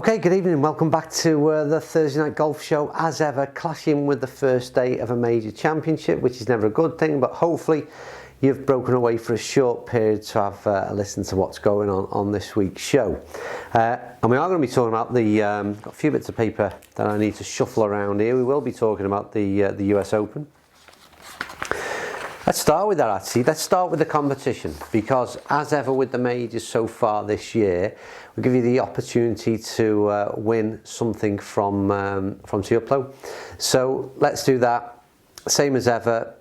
Okay, good evening. Welcome back to the Thursday Night Golf Show. As ever, clashing with the first day of a major championship, which is never a good thing, but hopefully you've broken away for a short period to have a listen to what's going on this week's show. And we are going to be talking about got a few bits of paper that I need to shuffle around here. We will be talking about the US Open. Let's start with that actually. Let's start with the competition, because as ever with the majors so far this year, we'll give you the opportunity to win something from Tiuplo. So let's do that. Same as ever,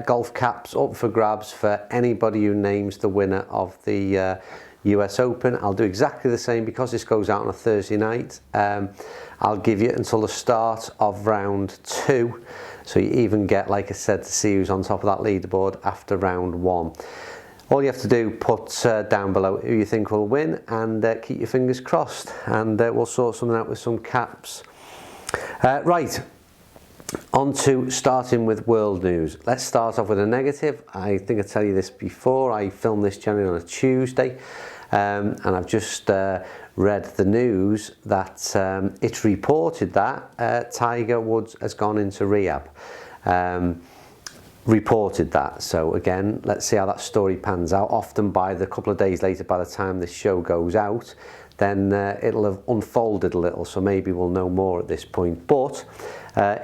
golf caps up for grabs for anybody who names the winner of the US Open. I'll do exactly the same because this goes out on a Thursday night. I'll give you until the start of round 2. So you even get, like I said, to see who's on top of that leaderboard after round 1. All you have to do, put down below who you think will win, and keep your fingers crossed, and we'll sort something out with some caps. Right, on to starting with world news. Let's start off with a negative. I think I tell you this before. I filmed this generally on a Tuesday, and I've just read the news that it's reported that Tiger Woods has gone into rehab. Reported that. So again, let's see how that story pans out. Often by the couple of days later, by the time this show goes out, then it'll have unfolded a little, so maybe we'll know more at this point. But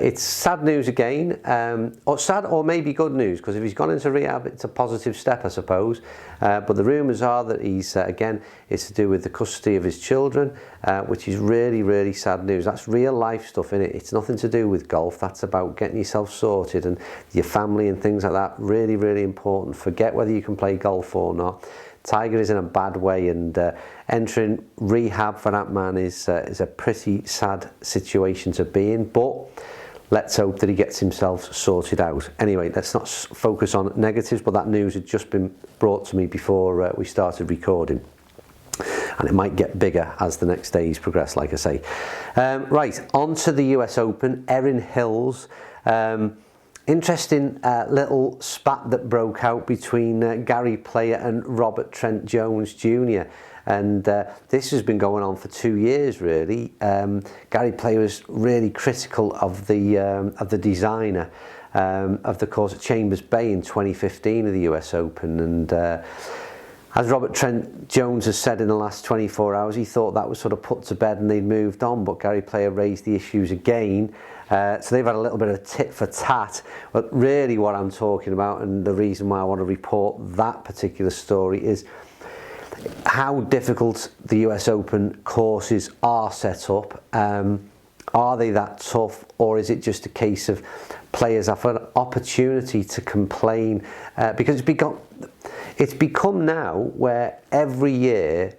it's sad news again, or sad or maybe good news, because if he's gone into rehab, it's a positive step, I suppose. But the rumours are that he's, again, it's to do with the custody of his children, which is really, really sad news. That's real life stuff, innit? It's nothing to do with golf. That's about getting yourself sorted and your family and things like that. Really, really important. Forget whether you can play golf or not. Tiger is in a bad way, and entering rehab for that man is a pretty sad situation to be in, but let's hope that he gets himself sorted out. Anyway, let's not focus on negatives, but that news had just been brought to me before we started recording, and it might get bigger as the next days progress, like I say. Right, on to the US Open. Erin Hills. Interesting little spat that broke out between Gary Player and Robert Trent Jones Jr. And this has been going on for 2 years, really. Gary Player was really critical of the designer of the course at Chambers Bay in 2015 of the US Open. And as Robert Trent Jones has said in the last 24 hours, he thought that was sort of put to bed and they'd moved on, but Gary Player raised the issues again. So they've had a little bit of tit for tat, but really what I'm talking about, and the reason why I want to report that particular story, is how difficult the US Open courses are set up. Are they that tough, or is it just a case of players have an opportunity to complain? Because it's become now where every year,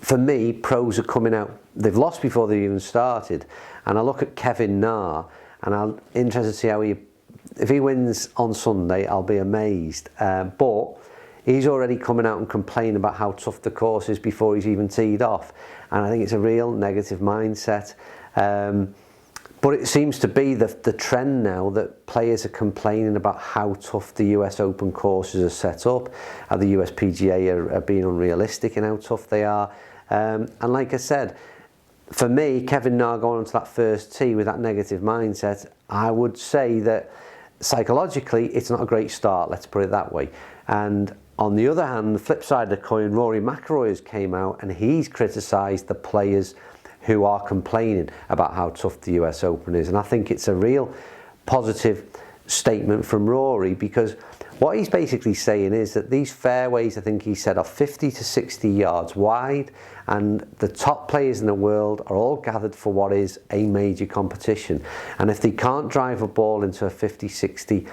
for me, pros are coming out. They've lost before they've even started. And I look at Kevin Na, and I'm interested to see how if he wins on Sunday, I'll be amazed. But he's already coming out and complaining about how tough the course is before he's even teed off. And I think it's a real negative mindset. But it seems to be the trend now that players are complaining about how tough the US Open courses are set up, how the US PGA are being unrealistic in how tough they are. And like I said, for me, Kevin Na going onto that first tee with that negative mindset, I would say that psychologically it's not a great start, let's put it that way. And on the other hand, the flip side of the coin, Rory McIlroy has came out and he's criticised the players who are complaining about how tough the US Open is. And I think it's a real positive statement from Rory, because what he's basically saying is that these fairways, I think he said, are 50 to 60 yards wide, and the top players in the world are all gathered for what is a major competition. And if they can't drive a ball into a 50, 60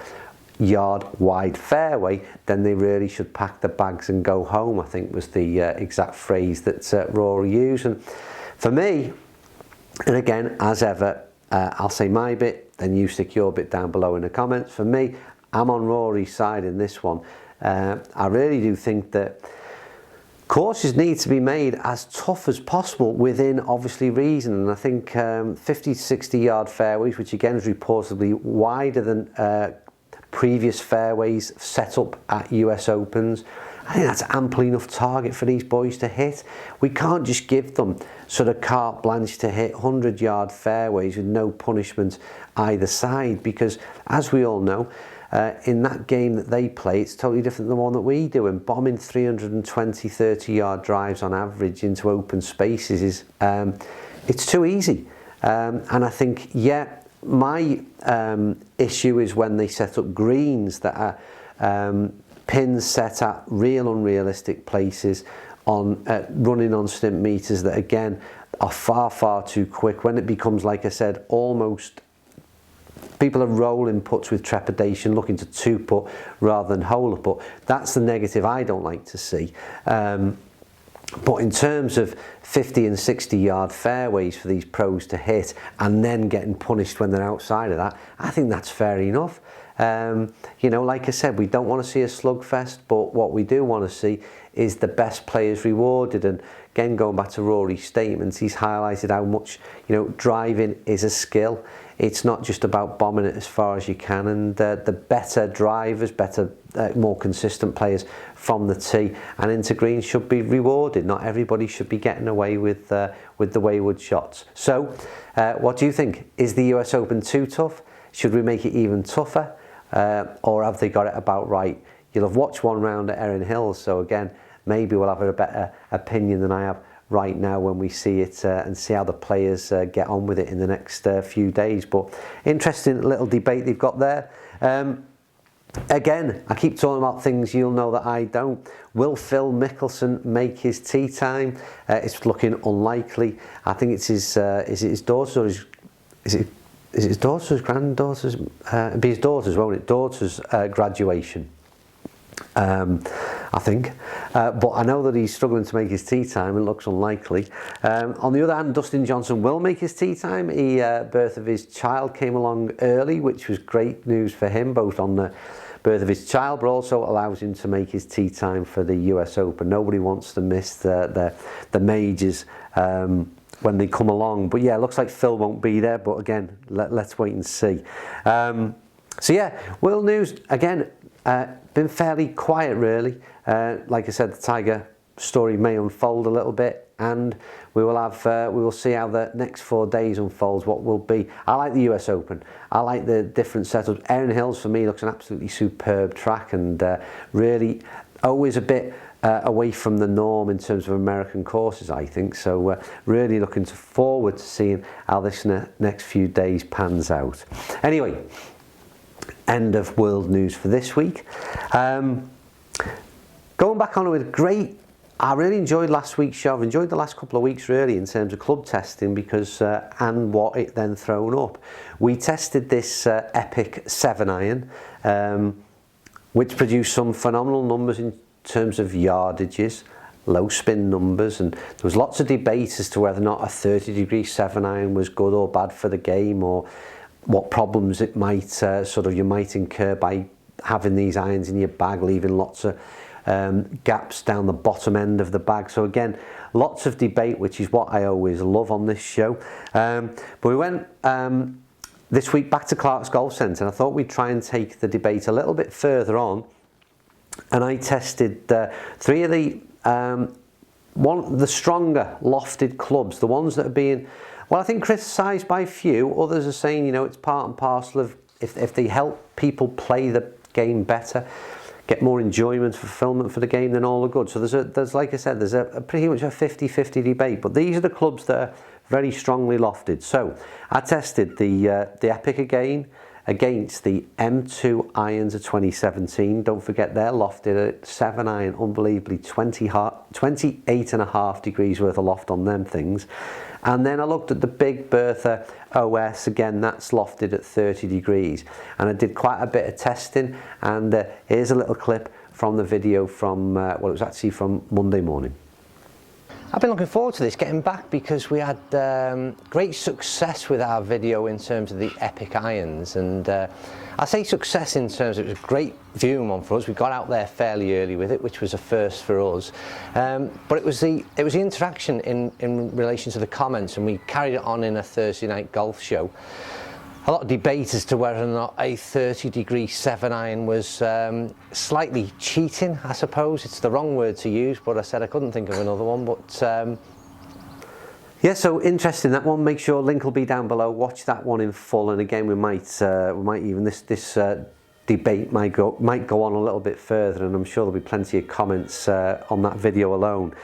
yard wide fairway, then they really should pack the bags and go home, I think was the exact phrase that Rory used. And for me, and again, as ever, I'll say my bit, then you stick your bit down below in the comments. For me, I'm on Rory's side in this one. I really do think that courses need to be made as tough as possible within obviously reason, and I think 50 to 60 yard fairways, which again is reportedly wider than previous fairways set up at US Opens, I think that's ample enough target for these boys to hit. We can't just give them sort of carte blanche to hit 100-yard fairways with no punishment either side, because as we all know, in that game that they play, it's totally different than the one that we do, and bombing 320, 30-yard drives on average into open spaces is it's too easy. And I think, my issue is when they set up greens that are pins set at real unrealistic places, on running on stimp meters that again are far too quick. When it becomes, like I said, almost people are rolling putts with trepidation, looking to two-putt rather than hole-a-putt. That's the negative I don't like to see. But in terms of 50 and 60-yard fairways for these pros to hit and then getting punished when they're outside of that, I think that's fair enough. You know, like I said, we don't want to see a slugfest, but what we do want to see is the best players rewarded. And again, going back to Rory's statements, he's highlighted how much, you know, driving is a skill. It's not just about bombing it as far as you can, and the better drivers, more consistent players from the tee and into green should be rewarded. Not everybody should be getting away with the wayward shots. So, what do you think? Is the US Open too tough? Should we make it even tougher? Or have they got it about right? You'll have watched one round at Erin Hills, so again, maybe we'll have a better opinion than I have right now when we see it and see how the players get on with it in the next few days. But interesting little debate they've got there. Again, I keep talking about things you'll know that I don't. Will Phil Mickelson make his tee time? It's looking unlikely. I think it's his is it his daughter's or is it his daughter's, granddaughter's? It'll be his daughter's, won't it? Daughter's graduation. I think, but I know that he's struggling to make his tee time. It looks unlikely. On the other hand, Dustin Johnson will make his tee time. Birth of his child came along early, which was great news for him, both on the birth of his child, but also allows him to make his tee time for the US Open. Nobody wants to miss the majors when they come along. But yeah, it looks like Phil won't be there. But again, let's wait and see. So yeah, world news again. Been fairly quiet really. Like I said, the Tiger story may unfold a little bit, and we will see how the next 4 days unfolds. What will be. I like the US Open. I like the different setups. Erin Hills for me looks an absolutely superb track, and really always a bit away from the norm in terms of American courses, I think. So really looking forward to seeing how this next few days pans out. Anyway. End of world news for this week. Going back on it with I really enjoyed last week's show. I've enjoyed the last couple of weeks really in terms of club testing because and what it then thrown up. We tested this Epic 7-iron, which produced some phenomenal numbers in terms of yardages, low spin numbers, and there was lots of debate as to whether or not a 30-degree 7-iron was good or bad for the game, or what problems it might you might incur by having these irons in your bag, leaving lots of gaps down the bottom end of the bag. So again, lots of debate, which is what I always love on this show. But we went this week back to Clark's Golf Centre, and I thought we'd try and take the debate a little bit further on. And I tested 3 of the stronger lofted clubs, the ones that are being, well, I think criticised by a few. Others are saying, you know, it's part and parcel of if they help people play the game better, get more enjoyment, fulfilment for the game, then all are good. So there's like I said, there's a pretty much a 50-50 debate. But these are the clubs that are very strongly lofted. So I tested the Epic again against the M2 irons of 2017. Don't forget they're lofted at 7-iron, unbelievably 28.5 degrees worth of loft on them things. And then I looked at the Big Bertha OS, again that's lofted at 30 degrees. And I did quite a bit of testing, and here's a little clip from the video from, well, it was actually from Monday morning. I've been looking forward to this, getting back, because we had great success with our video in terms of the Epic irons, and I say success in terms of it was a great viewing one for us. We got out there fairly early with it, which was a first for us, but it was the interaction in relation to the comments, and we carried it on in a Thursday night golf show. A lot of debate as to whether or not a 30-degree 7-iron was slightly cheating, I suppose. It's the wrong word to use, but I said I couldn't think of another one. But yeah, so interesting that one. Make sure link will be down below. Watch that one in full, and again we might even this debate might go on a little bit further, and I'm sure there'll be plenty of comments on that video alone.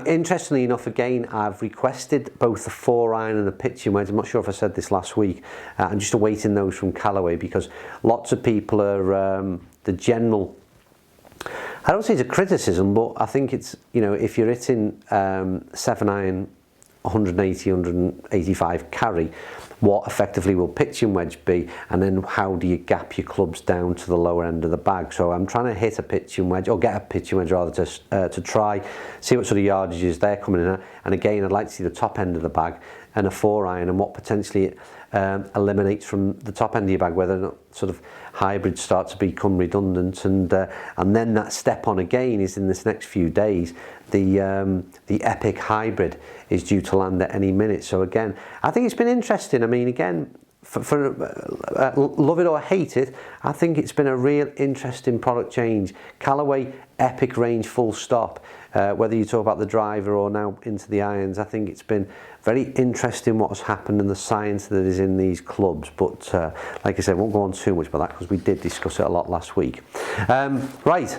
Interestingly enough, again, I've requested both the 4-iron and the pitching wedge. I'm not sure if I said this last week. I'm just awaiting those from Callaway, because lots of people are the general, I don't say it's a criticism, but I think it's, you know, if you're hitting 7-iron 180, 185 carry, what effectively will pitching wedge be, and then how do you gap your clubs down to the lower end of the bag? So I'm trying to hit a pitching wedge, or get a pitching wedge rather, to try see what sort of yardages they're coming in at. And again, I'd like to see the top end of the bag and a 4-iron, and what potentially it eliminates from the top end of your bag, whether or not sort of hybrids start to become redundant, and then that step on again is in this next few days. The Epic hybrid is due to land at any minute. So again, I think it's been interesting. I mean, again, for love it or hate it, I think it's been a real interesting product change. Callaway Epic range full stop. Whether you talk about the driver or now into the irons, I think it's been very interesting what has happened and the science that is in these clubs. But like I said, I won't go on too much about that because we did discuss it a lot last week. Right.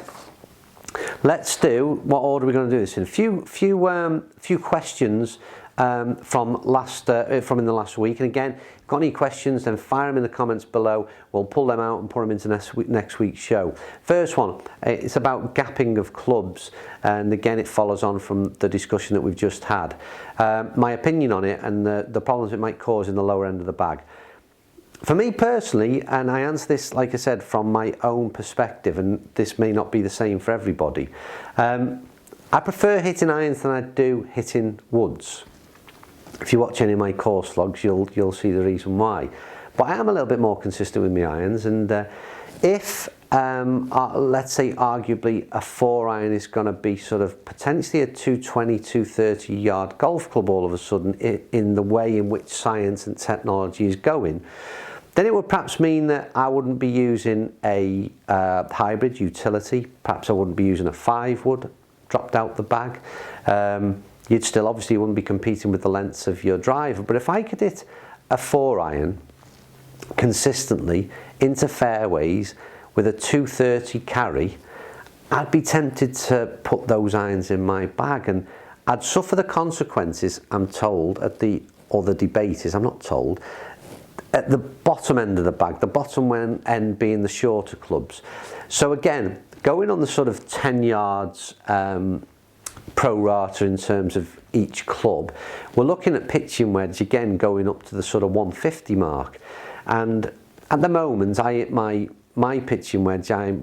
Let's do, what order are we going to do this in? Few questions from in the last week. And again, if you've got any questions, then fire them in the comments below. We'll pull them out and put them into next week's show. First one, it's about gapping of clubs, and again, it follows on from the discussion that we've just had. My opinion on it and the problems it might cause in the lower end of the bag. For me personally, and I answer this, like I said, from my own perspective, and this may not be the same for everybody, I prefer hitting irons than I do hitting woods. If you watch any of my course logs, you'll see the reason why. But I am a little bit more consistent with my irons, and if let's say arguably a 4-iron is going to be sort of potentially a 220, 230 yard golf club all of a sudden, in the way in which science and technology is going, then it would perhaps mean that I wouldn't be using a hybrid utility. Perhaps I wouldn't be using a 5-wood dropped out the bag. You'd still obviously wouldn't be competing with the lengths of your driver, but if I could hit a 4-iron consistently into fairways with a 230 carry, I'd be tempted to put those irons in my bag, and I'd suffer the consequences, I'm told, the debate is, I'm not told, at the bottom end of the bag, the bottom end being the shorter clubs. So again, going on the sort of 10 yards pro rata in terms of each club, we're looking at pitching wedge again going up to the sort of 150 mark, and at the moment I hit my pitching wedge, I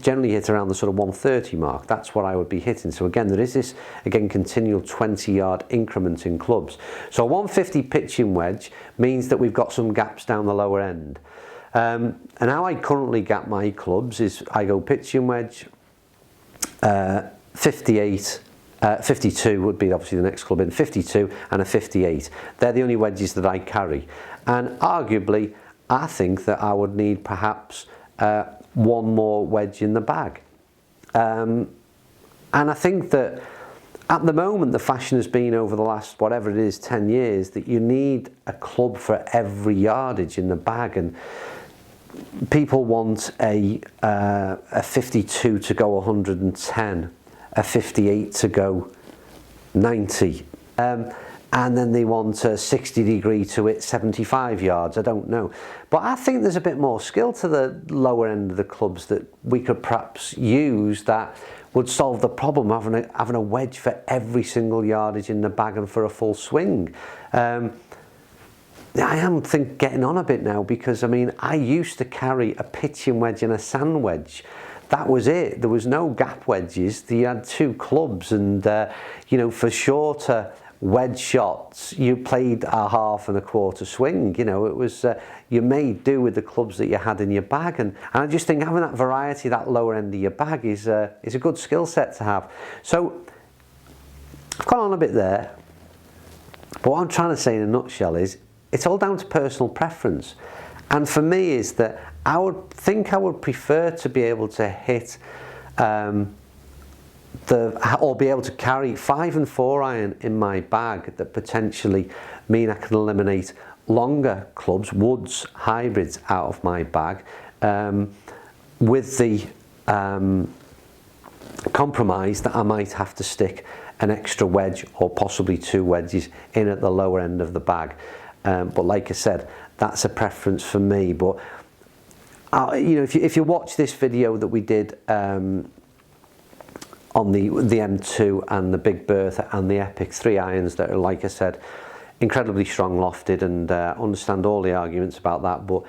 generally hit around the sort of 130 mark. That's what I would be hitting. So again, there is this again continual 20-yard increment in clubs. So a 150 pitching wedge means that we've got some gaps down the lower end. And how I currently gap my clubs is I go pitching wedge, 58, 52 would be obviously the next club in, 52 and a 58. They're the only wedges that I carry. And arguably, I think that I would need perhaps one more wedge in the bag. And I think that at the moment the fashion has been over the last, whatever it is, 10 years, that you need a club for every yardage in the bag, and people want a 52 to go 110, a 58 to go 90, and then they want a 60-degree to hit 75 yards, I don't know. But I think there's a bit more skill to the lower end of the clubs that we could perhaps use that would solve the problem of having a wedge for every single yardage in the bag and for a full swing. I am getting on a bit now, because I mean, I used to carry a pitching wedge and a sand wedge. That was it. There was no gap wedges. You had two clubs, and you know, for shorter wedge shots you played a half and a quarter swing. You know, it was you made do with the clubs that you had in your bag, and I just think having that variety, that lower end of your bag, is a good skill set to have. So I've gone on a bit there, but what I'm trying to say in a nutshell is it's all down to personal preference. And for me is that I would prefer to be able to hit or be able to carry 5 and 4 iron in my bag that potentially mean I can eliminate longer clubs, woods, hybrids out of my bag, with the compromise that I might have to stick an extra wedge or possibly 2 wedges in at the lower end of the bag. But like I said, that's a preference for me. But you know, if you watch this video that we did on the M2 and the Big Bertha and the Epic 3 irons that are, like I said, incredibly strong lofted, and understand all the arguments about that, but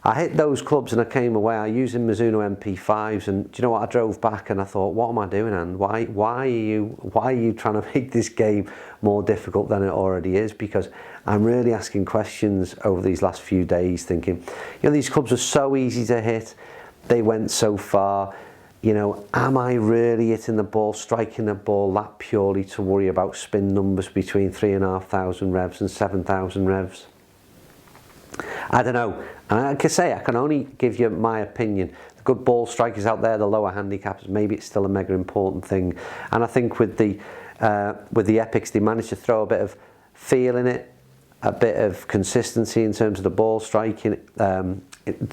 I hit those clubs and I came away. I used the Mizuno MP5s, and do you know what? I drove back and I thought, what am I doing? And why are you trying to make this game more difficult than it already is? Because I'm really asking questions over these last few days, thinking, you know, these clubs are so easy to hit. They went so far. You know, am I really hitting the ball, striking the ball that purely to worry about spin numbers between 3,500 revs and 7,000 revs? I don't know. And like I say, I can only give you my opinion. The good ball strikers out there, the lower handicaps, maybe it's still a mega important thing. And I think with the Epics, they managed to throw a bit of feel in it, a bit of consistency in terms of the ball striking, in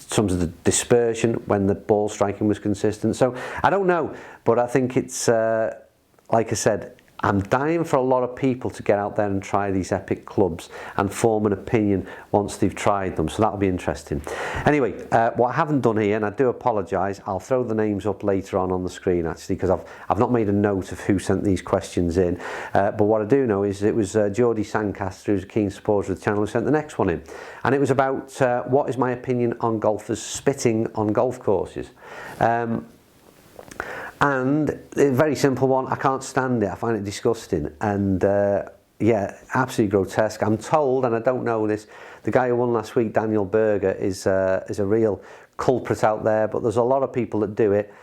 terms of the dispersion when the ball striking was consistent. So I don't know, but I think it's like I said, I'm dying for a lot of people to get out there and try these Epic clubs and form an opinion once they've tried them, so that'll be interesting. Anyway, what I haven't done here, and I do apologise, I'll throw the names up later on the screen actually, because I've not made a note of who sent these questions in, but what I do know is it was Geordie Sancaster, who's a keen supporter of the channel, who sent the next one in, and it was about what is my opinion on golfers spitting on golf courses. And a very simple one, I can't stand it, I find it disgusting, and yeah, absolutely grotesque. I'm told, and I don't know this, the guy who won last week, Daniel Berger, is a real culprit out there, but there's a lot of people that do it.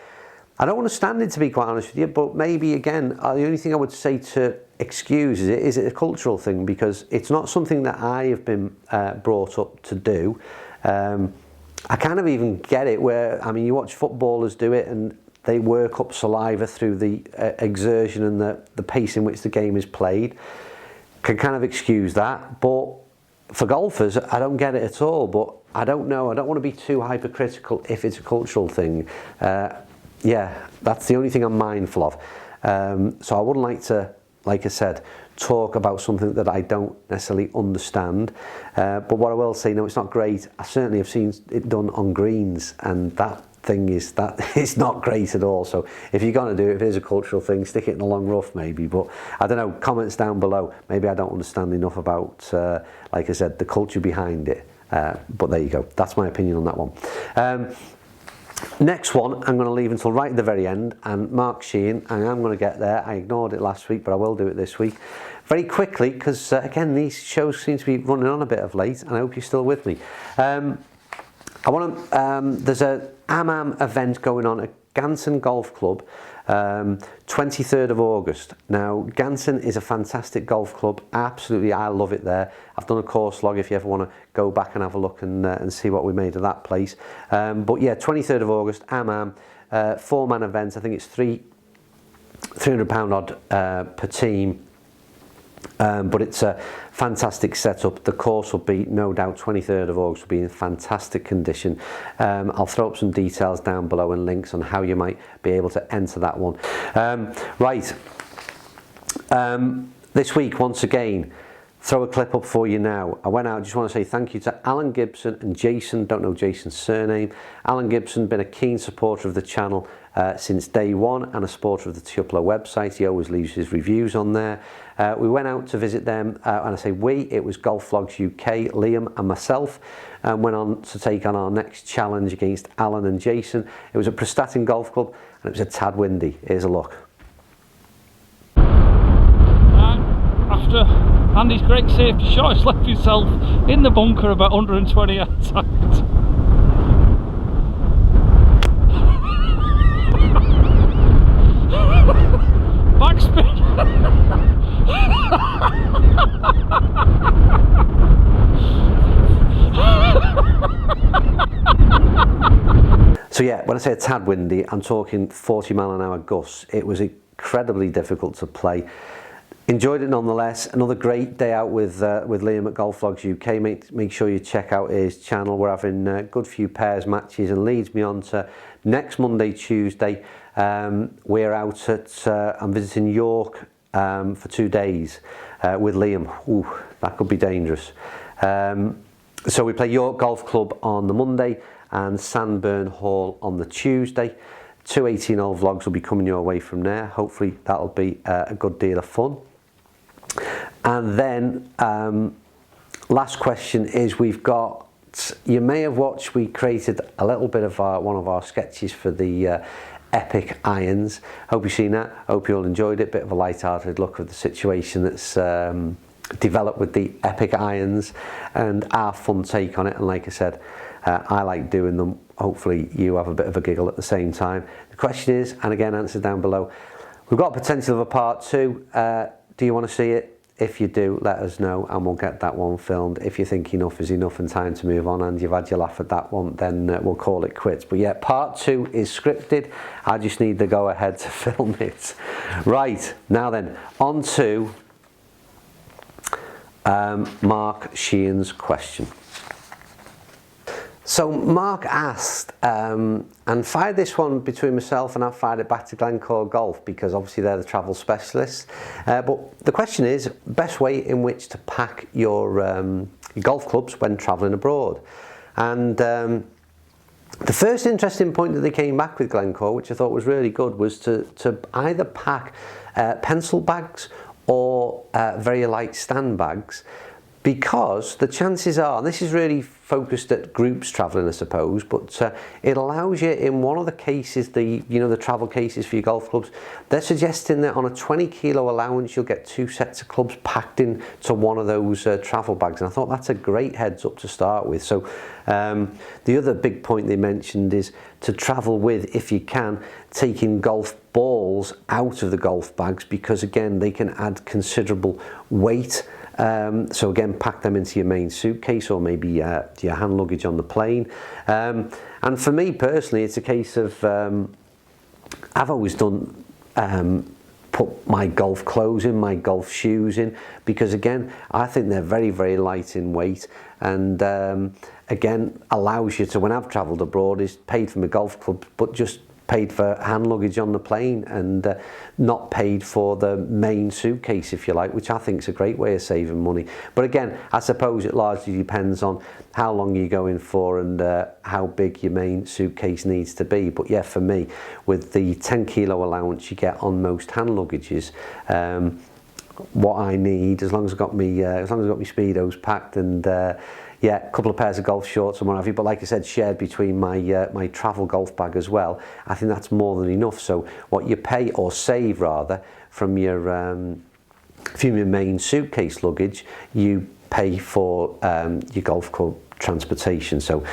I don't understand it, to be quite honest with you, but maybe again, the only thing I would say to excuse is it a cultural thing, because it's not something that I have been brought up to do. I kind of even get it where, I mean, you watch footballers do it and they work up saliva through the exertion and the pace in which the game is played. Can kind of excuse that, but for golfers, I don't get it at all. But I don't know, I don't want to be too hypercritical if it's a cultural thing. Yeah, that's the only thing I'm mindful of. So I wouldn't like to, like I said, talk about something that I don't necessarily understand. But what I will say, no, it's not great. I certainly have seen it done on greens, and that thing is that it's not great at all. So if you're going to do it, if it is a cultural thing, stick it in the long rough maybe. But I don't know, comments down below. Maybe I don't understand enough about, like I said, the culture behind it. But there you go. That's my opinion on that one. Next one, I'm going to leave until right at the very end, and Mark Sheehan, and I'm going to get there. I ignored it last week, but I will do it this week. Very quickly, because again, these shows seem to be running on a bit of late, and I hope you're still with me. I want to, there's a AMAM event going on at Ganson Golf Club, 23rd of August. Now, Ganson is a fantastic golf club. Absolutely, I love it there. I've done a course log if you ever want to go back and have a look and see what we made of that place. But yeah, 23rd of August, AMAM, 4-man event. I think it's £300 odd per team. But it's a fantastic setup. The course will be, no doubt, 23rd of August will be in fantastic condition. I'll throw up some details down below and links on how you might be able to enter that one. Right, this week, once again, throw a clip up for you now. I went out, just want to say thank you to Alan Gibson and Jason, don't know Jason's surname. Alan Gibson, been a keen supporter of the channel since day one, and a supporter of the Tiuplo website. He always leaves his reviews on there. We went out to visit them, and I say we, it was Golf Vlogs UK, Liam and myself, and went on to take on our next challenge against Alan and Jason. It was at Prestatyn Golf Club, and it was a tad windy. Here's a look. After Andy's great safety shot, he's left himself in the bunker about 120 yards out. Backspin. So yeah, when I say a tad windy, I'm talking 40-mile-an-hour gusts. It was incredibly difficult to play. Enjoyed it nonetheless. Another great day out with Liam at Golf Vlogs UK. Make sure you check out his channel. We're having a good few pairs matches, and leads me on to next Monday, Tuesday. We're out at, I'm visiting York for 2 days with Liam. Ooh, that could be dangerous. So we play York Golf Club on the Monday and Sandburn Hall on the Tuesday. 2 18-hole vlogs will be coming your way from there. Hopefully that'll be a good deal of fun. And then last question is, we've got, you may have watched, we created a little bit of one of our sketches for the Epic irons. Hope you've seen that. Hope you all enjoyed it. Bit of a light-hearted look at the situation that's developed with the Epic irons and our fun take on it. And like I said, I like doing them. Hopefully you have a bit of a giggle at the same time. The question is, and again answered down below, we've got potential of a part 2. Do you want to see it? If you do, let us know and we'll get that one filmed. If you think enough is enough and time to move on and you've had your laugh at that one, then we'll call it quits. But yeah, part 2 is scripted. I just need the go ahead to film it. Right, now then, on to Mark Sheehan's question. So Mark asked, and fired this one between myself and I've fired it back to Glencore Golf because obviously they're the travel specialists. But the question is, best way in which to pack your golf clubs when travelling abroad. And the first interesting point that they came back with Glencore, which I thought was really good, was to either pack pencil bags or very light stand bags, because the chances are, and this is really focused at groups travelling I suppose, but it allows you in one of the cases, the travel cases for your golf clubs, they're suggesting that on a 20 kilo allowance you'll get 2 sets of clubs packed in to one of those travel bags, and I thought that's a great heads up to start with. So the other big point they mentioned is to travel with, if you can, taking golf balls out of the golf bags, because again they can add considerable weight. So again, pack them into your main suitcase or maybe your hand luggage on the plane. And for me personally, it's a case of I've always done put my golf clothes in, my golf shoes in, because again I think they're very, very light in weight, and again allows you to, when I've travelled abroad, is paid for my golf club but just paid for hand luggage on the plane and not paid for the main suitcase, if you like, which I think is a great way of saving money. But again, I suppose it largely depends on how long you're going for and how big your main suitcase needs to be. But yeah, for me, with the 10 kilo allowance you get on most hand luggages, what I need, as long as I've got me speedos packed and yeah, a couple of pairs of golf shorts and what have you, but like I said, shared between my my travel golf bag as well, I think that's more than enough. So what you pay, or save rather, from your main suitcase luggage, you pay for your golf club transportation. So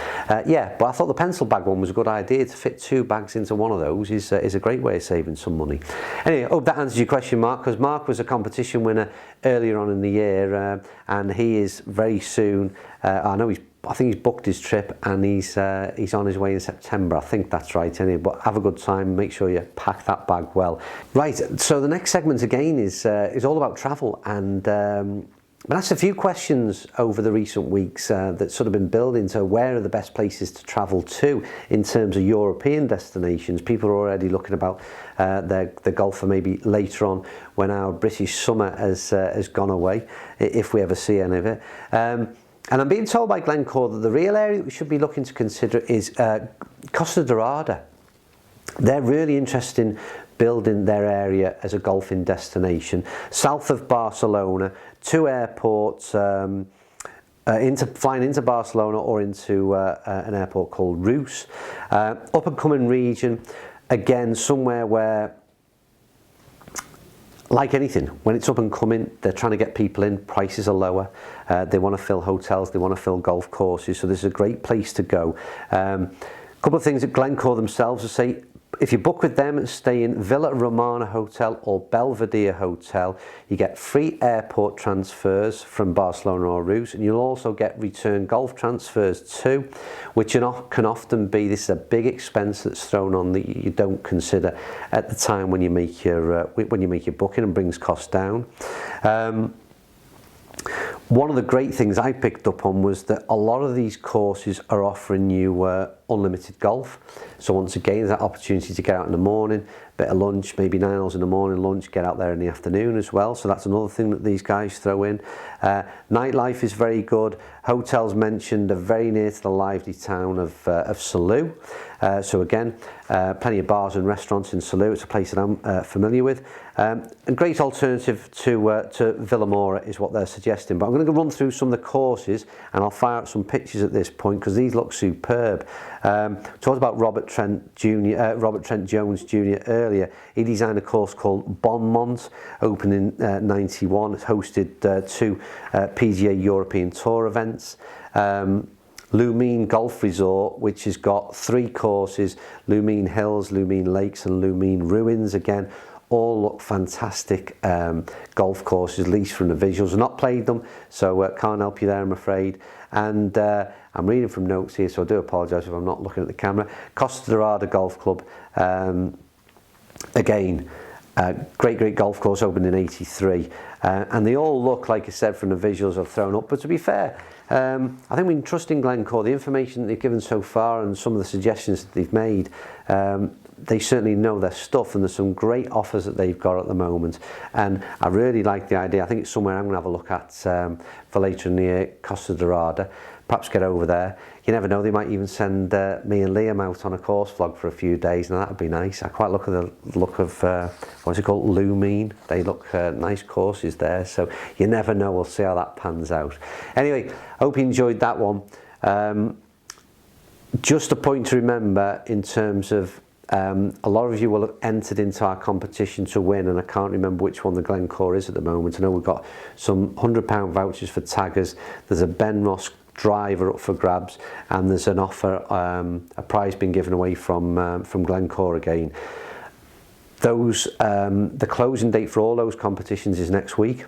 yeah, but I thought the pencil bag one was a good idea. To fit 2 bags into one of those is a great way of saving some money. Anyway, hope that answers your question, Mark, because Mark was a competition winner earlier on in the year, and he is very soon, I think he's booked his trip and he's on his way in September. I think that's right anyway, but have a good time. Make sure you pack that bag well. Right, so the next segment again is all about travel, and I've asked a few questions over the recent weeks that sort of been building to where are the best places to travel to in terms of European destinations. People are already looking about the golf for maybe later on when our British summer has gone away, if we ever see any of it. And I'm being told by Glencore that the real area that we should be looking to consider is Costa Dorada. They're really interested in building their area as a golfing destination, south of Barcelona, 2 airports, flying into Barcelona or into an airport called Reus. Up and coming region, again somewhere where, like anything, when it's up and coming, they're trying to get people in, prices are lower, they want to fill hotels, they want to fill golf courses, so this is a great place to go. A couple of things that Glencore themselves will say, if you book with them and stay in Villa Romana Hotel or Belvedere Hotel, you get free airport transfers from Barcelona or Reus, and you'll also get return golf transfers too, which can often be, this is a big expense that's thrown on that you don't consider at the time when you make your booking, and brings costs down. One of the great things I picked up on was that a lot of these courses are offering you unlimited golf. So once again, there's that opportunity to get out in the morning, bit of lunch, maybe 9 hours in the morning lunch, get out there in the afternoon as well. So that's another thing that these guys throw in. Nightlife is very good. Hotels mentioned are very near to the lively town of Salou. So again, plenty of bars and restaurants in Salou. It's a place that I'm familiar with. A great alternative to Vilamora is what they're suggesting. But I'm going to run through some of the courses, and I'll fire out some pictures at this point because these look superb. Talked about Robert Trent Jones Jr. earlier. He designed a course called Bonmont, opened in '91. It's hosted 2 PGA European Tour events. Lumine Golf Resort, which has got 3 courses: Lumine Hills, Lumine Lakes and Lumine Ruins. Again, all look fantastic golf courses, at least from the visuals. I've not played them, so can't help you there, I'm afraid. And I'm reading from notes here, so I do apologise if I'm not looking at the camera. Costa Dorada Golf Club, again, great golf course, opened in '83. And they all look, like I said, from the visuals I've thrown up. But to be fair, I think we can trust in Glencore. The information that they've given so far and some of the suggestions that they've made, they certainly know their stuff, and there's some great offers that they've got at the moment. And I really like the idea. I think it's somewhere I'm going to have a look at for later in the year, Costa Dorada. Perhaps get over there. You never know, they might even send me and Liam out on a course vlog for a few days, and that would be nice. I quite like the look of, what's it called, Lumine. They look nice courses there, so you never know. We'll see how that pans out. Anyway, hope you enjoyed that one. Just a point to remember in terms of a lot of you will have entered into our competition to win, and I can't remember which one the Glencore is at the moment. I know we've got some £100 vouchers for taggers. There's a Ben Ross driver up for grabs, and there's an offer, a prize being given away from Glencore again. Those the closing date for all those competitions is next week.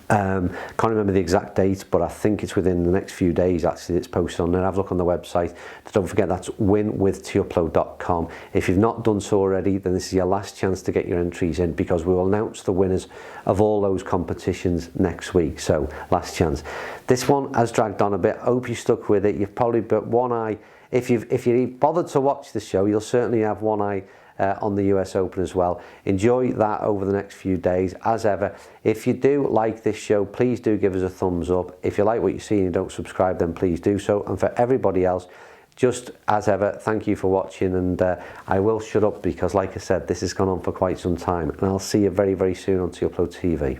Can't remember the exact date, but I think it's within the next few days. Actually, it's posted on there. Have a look on the website. Don't forget, that's winwithtiuplo.com. If you've not done so already, then this is your last chance to get your entries in, because we will announce the winners of all those competitions next week. So last chance. This one has dragged on a bit. Hope you stuck with it. You've probably got one eye. If you bothered to watch the show, you'll certainly have one eye on the US Open as well. Enjoy that over the next few days. As ever, if you do like this show, please do give us a thumbs up. If you like what you see and you don't subscribe, then please do so. And for everybody else, just as ever, thank you for watching, and I will shut up because, like I said, this has gone on for quite some time, and I'll see you very, very soon on Tiuplo TV.